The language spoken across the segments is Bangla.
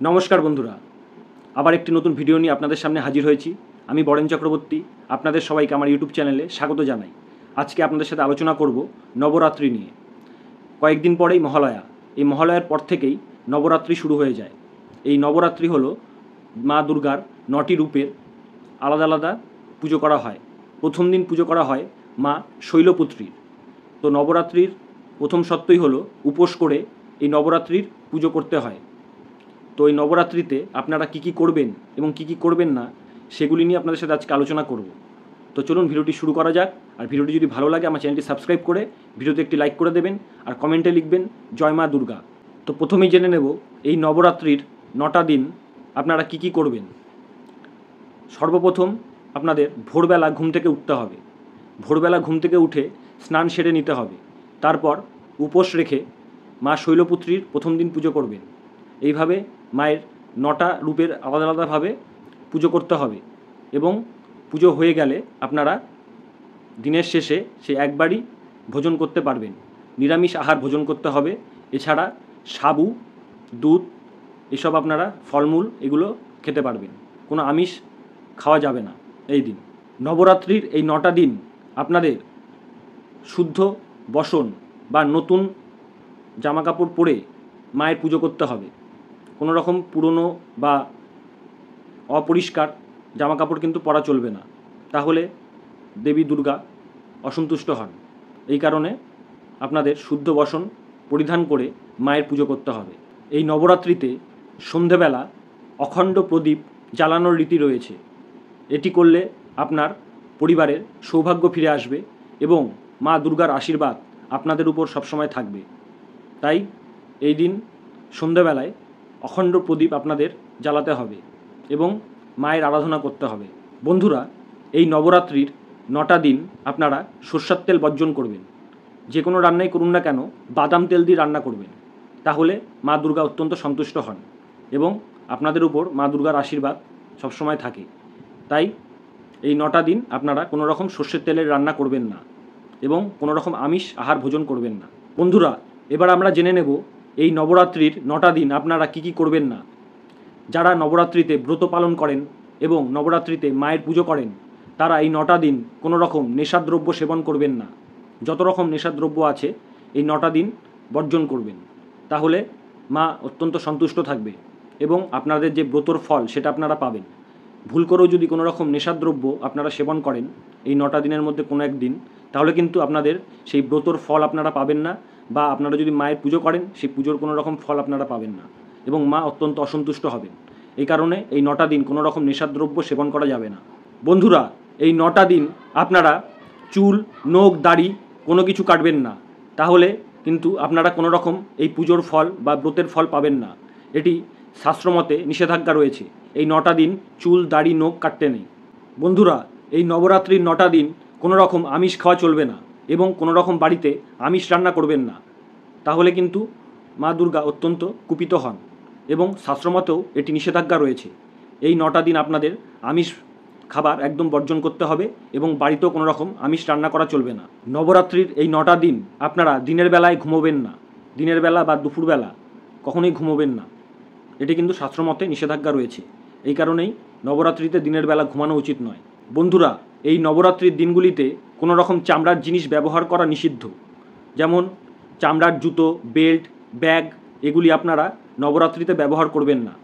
নমস্কার বন্ধুরা, আবার একটি নতুন ভিডিও নিয়ে আপনাদের সামনে হাজির হয়েছি। আমি বরেন চক্রবর্তী, আপনাদের সবাইকে আমার ইউটিউব চ্যানেলে স্বাগত জানাই। আজকে আপনাদের সাথে আলোচনা করব নবরাত্রি নিয়ে। কয়েকদিন পরেই মহালয়া। এই মহালয়ার পর থেকেই নবরাত্রি শুরু হয়ে যায়। এই নবরাত্রি হলো মা দুর্গার 9টি রূপের আলাদা আলাদা পুজো করা হয়। প্রথম দিন পুজো করা হয় মা শৈলপুত্রীর। তো নবরাত্রির প্রথম সত্যই হলো উপোস করে এই নবরাত্রির পুজো করতে হয়। তো এই নবরাত্রিতে আপনারা কী কী করবেন এবং কী কী করবেন না সেগুলি নিয়ে আপনাদের সাথে আজকে আলোচনা করব। তো চলুন ভিডিওটি শুরু করা যাক। আর ভিডিওটি যদি ভালো লাগে আমার চ্যানেলটি সাবস্ক্রাইব করে ভিডিওতে একটি লাইক করে দেবেন আর কমেন্টে লিখবেন জয় মা দুর্গা। তো প্রথমেই জেনে নেব এই নবরাত্রির 9টা দিন আপনারা কী কী করবেন। সর্বপ্রথম আপনাদের ভোরবেলা ঘুম থেকে উঠতে হবে। ভোরবেলা ঘুম থেকে উঠে স্নান সেরে নিতে হবে। তারপর উপোস রেখে মা শৈলপুত্রীর প্রথম দিন পুজো করবেন। এইভাবে মায়ের 9টা রূপের আলাদা আলাদাভাবে পুজো করতে হবে এবং পুজো হয়ে গেলে আপনারা দিনের শেষে সে একবারই ভোজন করতে পারবেন। নিরামিষ আহার ভোজন করতে হবে। এছাড়া সাবু, দুধ, এসব আপনারা ফলমূল এগুলো খেতে পারবেন। কোনো আমিষ খাওয়া যাবে না এই দিন। নবরাত্রির এই 9টা দিন আপনাদের শুদ্ধ বসন বা নতুন জামাকাপড় পরে মায়ের পুজো করতে হবে। কোনো রকম পুরনো বা অপরিষ্কার জামাকাপড় কিন্তু পরা চলবে না, তাহলে দেবী দুর্গা অসন্তুষ্ট হন। এই কারণে আপনাদের শুদ্ধ বসন পরিধান করে মায়ের পুজো করতে হবে। এই নবরাত্রিতে সন্ধেবেলা অখণ্ড প্রদীপ জ্বালানোর রীতি রয়েছে। এটি করলে আপনার পরিবারের সৌভাগ্য ফিরে আসবে এবং মা দুর্গার আশীর্বাদ আপনাদের উপর সবসময় থাকবে। তাই এই দিন সন্ধেবেলায় অখণ্ড প্রদীপ আপনাদের জ্বালাতে হবে এবং মায়ের আরাধনা করতে হবে। বন্ধুরা, এই নবরাত্রির 9টা দিন আপনারা সরষের তেল বর্জন করবেন। যে কোনো রান্নাই করুন না কেন বাদাম তেল দিয়ে রান্না করবেন, তাহলে মা দুর্গা অত্যন্ত সন্তুষ্ট হন এবং আপনাদের উপর মা দুর্গার আশীর্বাদ সবসময় থাকে। তাই এই 9টা দিন আপনারা কোনো রকম সর্ষের তেলের রান্না করবেন না এবং কোনো রকম আমিষ আহার ভোজন করবেন না। বন্ধুরা, এবার আমরা জেনে নেব এই নবরাত্রির 9টা দিন আপনারা কী কী করবেন না। যারা নবরাত্রিতে ব্রত পালন করেন এবং নবরাত্রিতে মায়ের পুজো করেন, তারা এই 9টা দিন কোনো রকম নেশাদ্রব্য সেবন করবেন না। যত রকম নেশাদ্রব্য আছে এই 9টা দিন বর্জন করবেন, তাহলে মা অত্যন্ত সন্তুষ্ট থাকবে এবং আপনাদের যে ব্রতর ফল সেটা আপনারা পাবেন। ভুল করেও যদি কোনো রকম নেশাদ্রব্য আপনারা সেবন করেন এই 9টা দিনের মধ্যে কোনো একদিন, তাহলে কিন্তু আপনাদের সেই ব্রতর ফল আপনারা পাবেন না, বা আপনারা যদি মায়ের পুজো করেন সেই পুজোর কোনো রকম ফল আপনারা পাবেন না এবং মা অত্যন্ত অসন্তুষ্ট হবেন। এই কারণে এই 9টা দিন কোনো রকম নেশাদ্রব্য সেবন করা যাবে না। বন্ধুরা, এই 9টা দিন আপনারা চুল, নখ, দাড়ি কোনো কিছু কাটবেন না, তাহলে কিন্তু আপনারা কোনো রকম এই পুজোর ফল বা ব্রতের ফল পাবেন না। এটি শাস্ত্রমতে নিষেধাজ্ঞা রয়েছে। এই 9টা দিন চুল, দাড়ি, নখ কাটতে নেই। বন্ধুরা, এই নবরাত্রির 9টা দিন কোনো রকম আমিষ খাওয়া চলবে না এবং কোনো রকম বাড়িতে আমিষ রান্না করবেন না, তাহলে কিন্তু মা দুর্গা অত্যন্ত কুপিত হন এবং শাস্ত্রমতেও এটি নিষেধাজ্ঞা রয়েছে। এই 9টা দিন আপনাদের আমিষ খাবার একদম বর্জন করতে হবে এবং বাড়িতেও কোনো রকম আমিষ রান্না করা চলবে না। নবরাত্রির এই 9টা দিন আপনারা দিনের বেলায় ঘুমোবেন না। দিনের বেলা বা দুপুরবেলা কখনোই ঘুমোবেন না, এটি কিন্তু শাস্ত্রমতে নিষেধাজ্ঞা রয়েছে। এই কারণেই নবরাত্রিতে দিনের বেলা ঘুমানো উচিত নয়। বন্ধুরা, এই নবরাত্রির দিনগুলিতে কোনো রকম চামড়ার জিনিস ব্যবহার করা নিষিদ্ধ। যেমন চামড়ার জুতো, বেল্ট, ব্যাগ এগুলি আপনারা নবরাত্রিতে ব্যবহার করবেন না।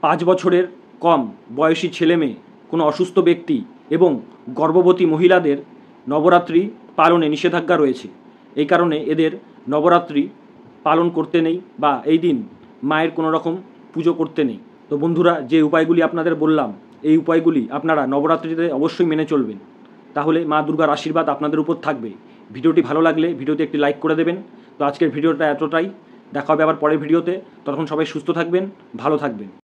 5 বছরের কম বয়সী ছেলেমেয়ে, কোনো অসুস্থ ব্যক্তি এবং গর্ভবতী মহিলাদের নবরাত্রি পালনে নিষেধাজ্ঞা রয়েছে। এই কারণে এদের নবরাত্রি পালন করতে নেই বা এই দিন মায়ের কোনো রকম পুজো করতে নেই। তো বন্ধুরা, যে উপায়গুলি আপনাদের বললাম এই উপায়গুলি আপনারা নবরাত্রিতে অবশ্যই মেনে চলবেন, তাহলে মা দুর্গার আশীর্বাদ আপনাদের উপর থাকবে। ভিডিওটি ভালো লাগলে ভিডিওতে একটি লাইক করে দেবেন। তো আজকের ভিডিওটা এতটাই। দেখা হবে আবার পরের ভিডিওতে। তখন সবাই সুস্থ থাকবেন, ভালো থাকবেন।